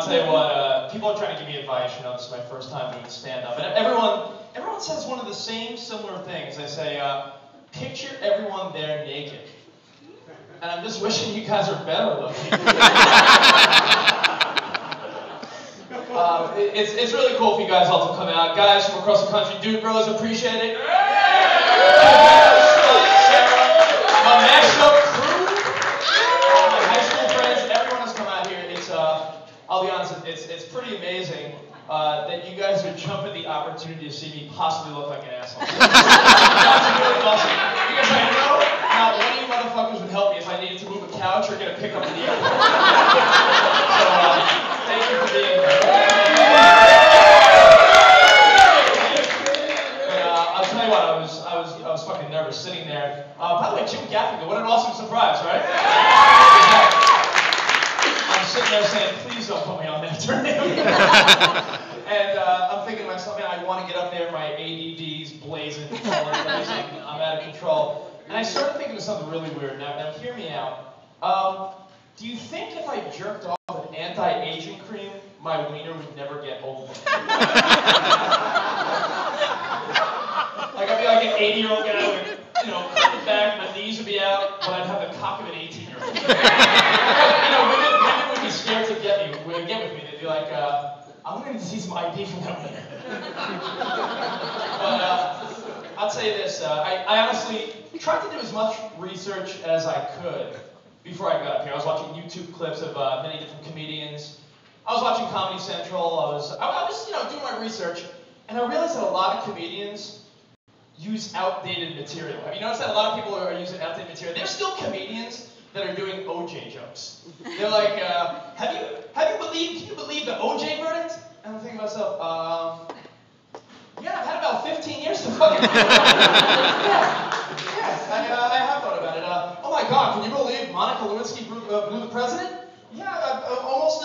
tell you what, people are trying to give me advice. You know, this is my first time doing stand-up. And everyone says one of the same similar things. They say, picture everyone there naked. And I'm just wishing you guys are better looking. It's really cool for you guys all to come out. Guys from across the country, dude bros, appreciate it. My mashup crew, my high school friends, everyone has come out here. I'll be honest, it's pretty amazing that you guys would jump at the opportunity to see me possibly look like an asshole. That's really awesome. Because I know not one of you motherfuckers would help me if I needed to move a couch or get a pickup in the airport. So, thank you for being here. I'll tell you what, I was fucking nervous sitting there. By the way, Jim Gaffigan, what an awesome surprise, right? I'm sitting there saying, please don't put me on that turn. And I'm thinking to myself, man, I want to get up there, my ADD's blazing, I'm out of control. And I started thinking of something really weird. Now hear me out. Do you think if I jerked off with anti-aging cream, my wiener would never get old? Like I'd be like an 80-year-old guy with, you know, curved back, my knees would be out, but I'd have the cock of an 18-year-old. You know, women would be scared to get with me. They'd be like, I'm going to see some ID from that wiener. But I'll tell you this, I honestly tried to do as much research as I could before I got up here. I was watching YouTube clips of many different comedians. I was watching Comedy Central. I was you know, doing my research, and I realized that a lot of comedians use outdated material. Have you noticed that a lot of people are using outdated material? There's still comedians that are doing OJ jokes. They're like, can you believe the OJ verdict? And I'm thinking to myself, yeah, I've had about 15 years to fucking think about it. Yeah, I have thought about it. Oh my God, can you believe Monica Lewinsky blew the president? Yeah, I almost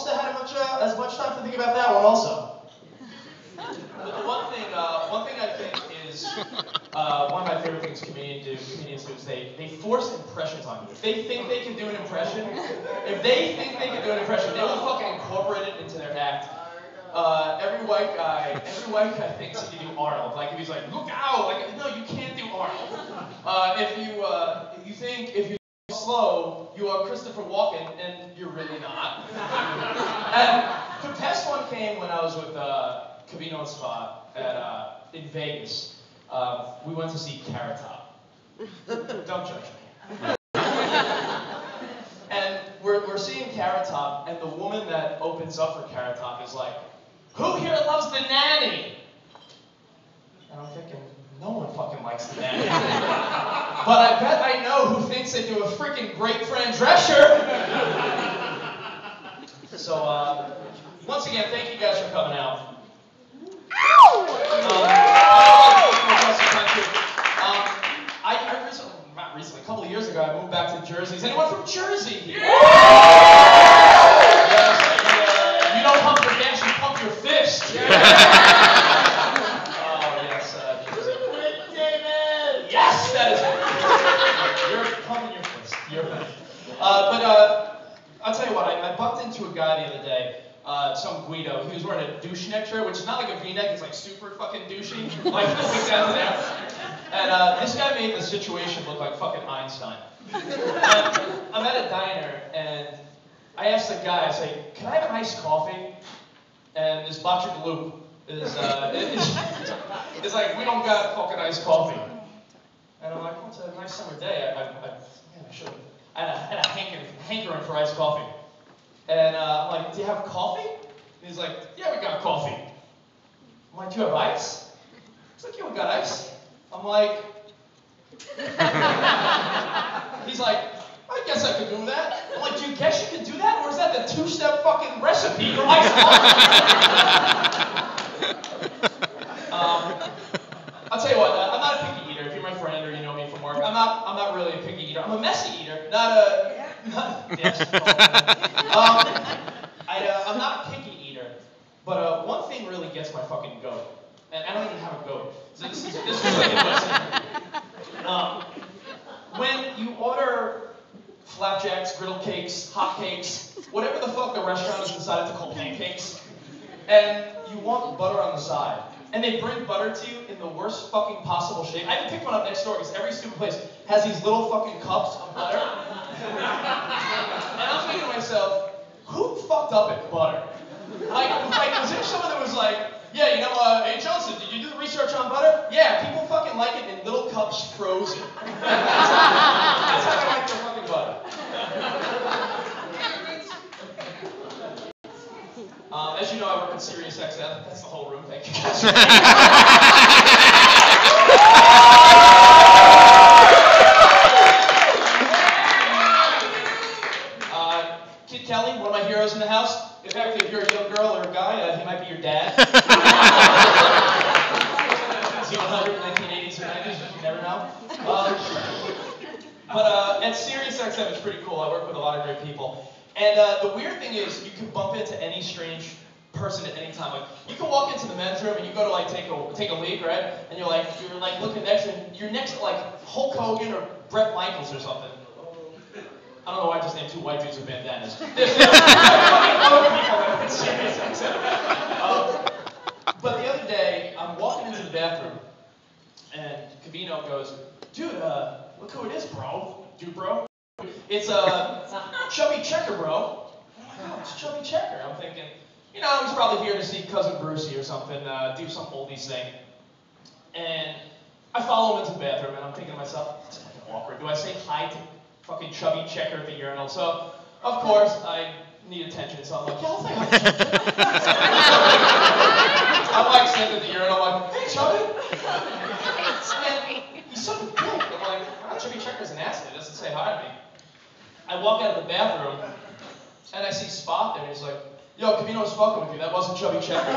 had as much time to think about that one also. The one thing I think is one of my favorite things comedians do is they force impressions on you. If they think they can do an impression, they will fucking incorporate it into their act. Every white guy thinks he can do Arnold. Like if he's like, look out! Like no, you can't do Arnold. If you slow, you are Christopher Walken, and you're really not. And the best one came when I was with Cavino and Spot in Vegas. We went to see Carrot Top. Don't judge me. And we're seeing Carrot Top, and the woman that opens up for Carrot Top is like, who here loves the nanny? And I'm thinking, no one fucking likes the nanny. But I bet I know who thinks they do a freaking great Fran Drescher. So, once again, thank you guys for coming out. A couple of years ago, I moved back to Jersey. Is anyone from Jersey here? Yes, you don't pump your gas, you pump your fist. Oh, yes, Jersey. David! Yes, that is it. You're pumping your fist. But I'll tell you what, I bumped into a guy the other day, some Guido. He was wearing a douche-neck shirt, which is not like a V-neck, it's like super fucking douchey. Like down to there. And this guy made the situation look like fucking Einstein. And I'm at a diner, and I asked the guy, I say, can I have an iced coffee? And this botcher galoop is like, we don't got fucking iced coffee. And I'm like, well, it's a nice summer day. I should have. I had a hankering for iced coffee. And I'm like, do you have coffee? And he's like, yeah, we got coffee. I'm like, do you have ice? He's like, yeah, we got ice. I'm like, he's like, I guess I could do that. I'm like, do you guess you could do that? Or is that the two-step fucking recipe for iced coffee? I'll tell you what, I'm not a picky eater. If you're my friend or you know me from work, I'm not really a picky eater. I'm a messy eater, yes. I'm not a picky eater, but one thing really gets my fucking goat. And I don't even have a goat. So this is like a when you order flapjacks, griddle cakes, hot cakes, whatever the fuck the restaurant has decided to call pancakes. And you want butter on the side. And they bring butter to you in the worst fucking possible shape. I even picked one up next door because every stupid place has these little fucking cups of butter. And I'm thinking to myself, who fucked up at butter? Like, was there someone that was like, yeah, you know, hey Johnson, did you do the research on butter? Yeah, people fucking like it in little cups frozen. That's how they like their fucking butter. As you know, I work at Sirius XM. That's the whole room. Thank you guys. Kid Kelly, one of my heroes in the house. In fact, if you're a young girl or a guy, he might be your dad. Is he 100 in the 1980s or 90s? You never know. But at Sirius XM, it's pretty cool. I work with a lot of great people. And the weird thing is, you can bump into any strange person at any time. Like, you can walk into the men's room and you go to like take a leak, right? And you're like looking next, and you're next to like Hulk Hogan or Bret Michaels or something. I don't know why I just named two white dudes with bandanas. There's other people that are serious accent. But the other day, I'm walking into the bathroom, and Cavino goes, "Dude, look who it is, bro. Dude, bro. It's Chubby Checker, bro." Oh my God, it's Chubby Checker. I'm thinking, you know, he's probably here to see Cousin Brucey or something, do some oldies thing. And I follow him into the bathroom, and I'm thinking to myself, it's fucking awkward. Do I say hi to fucking Chubby Checker at the urinal? So, of course, I need attention, so I'm like, yeah, I'll say hi to Chubby Checker. I'm like sitting at the urinal, I'm like, hey, Chubby. And he's such a dick. I'm like, oh, Chubby Checker's an asshole. He doesn't say hi to me. I walk out of the bathroom, and I see Spot there, and he's like, yo, Cavino was fucking with you. That wasn't Chubby Checker.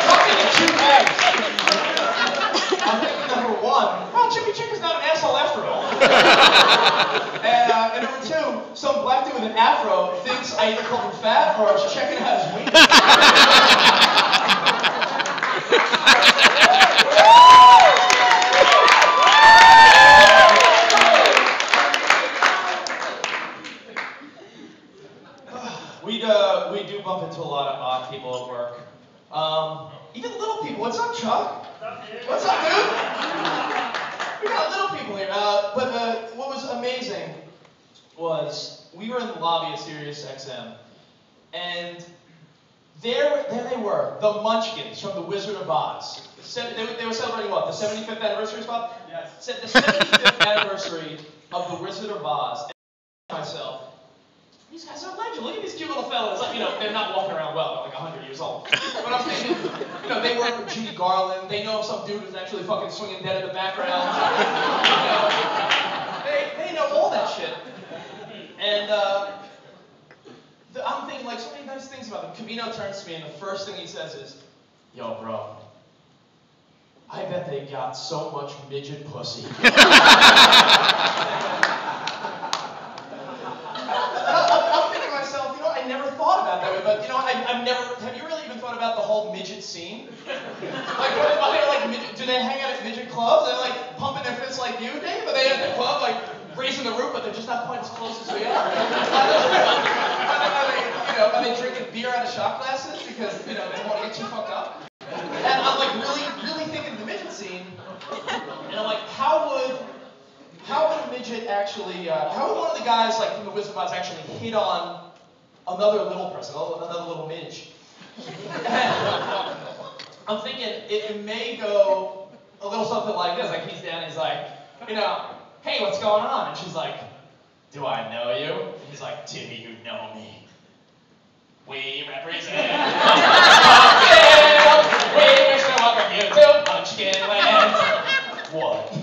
Fucking in two ways. I'm thinking, number one, well, Chubby Checker's not an asshole after all. And number two, some black dude with an afro thinks I either called him fat or I was checking out his wiener. We do bump into a lot of odd people at work. Even little people. What's up, Chuck? What's up, dude? We got little people here. But what was amazing was we were in the lobby at Sirius XM, and there they were, the Munchkins from The Wizard of Oz. They were celebrating what? The 75th anniversary spot? Yes. The 75th anniversary of The Wizard of Oz. And myself. These guys are legends. Look at these cute little fellas. Like, you know, they're not walking around well. They're like 100 years old. But I'm thinking, you know, they work with Judy Garland. They know some dude who's actually fucking swinging dead in the background. You know, they know all that shit. And I'm thinking, like, so many nice things about them. Cavino turns to me, and the first thing he says is, yo, bro, I bet they got so much midget pussy. I never thought about that way, but you know, I've never. Have you really even thought about the whole midget scene? Like, are they like midget? Do they hang out at midget clubs? They're like pumping their fists like you, Dave? Are they at the club like raising the roof, but they're just not quite as close as we are? Are they drinking beer out of shot glasses because you know they want to get too fucked up? And I'm like really thinking the midget scene, and I'm like, how would a midget actually? How would one of the guys like from The Wizard of Oz actually hit on another little person, another little midge? I'm thinking it may go a little something like this. Like he's down, he's like, you know, hey, what's going on? And she's like, do I know you? And he's like, do you know me? We represent Munchkin. We wish to welcome you to Munchkin Land. What?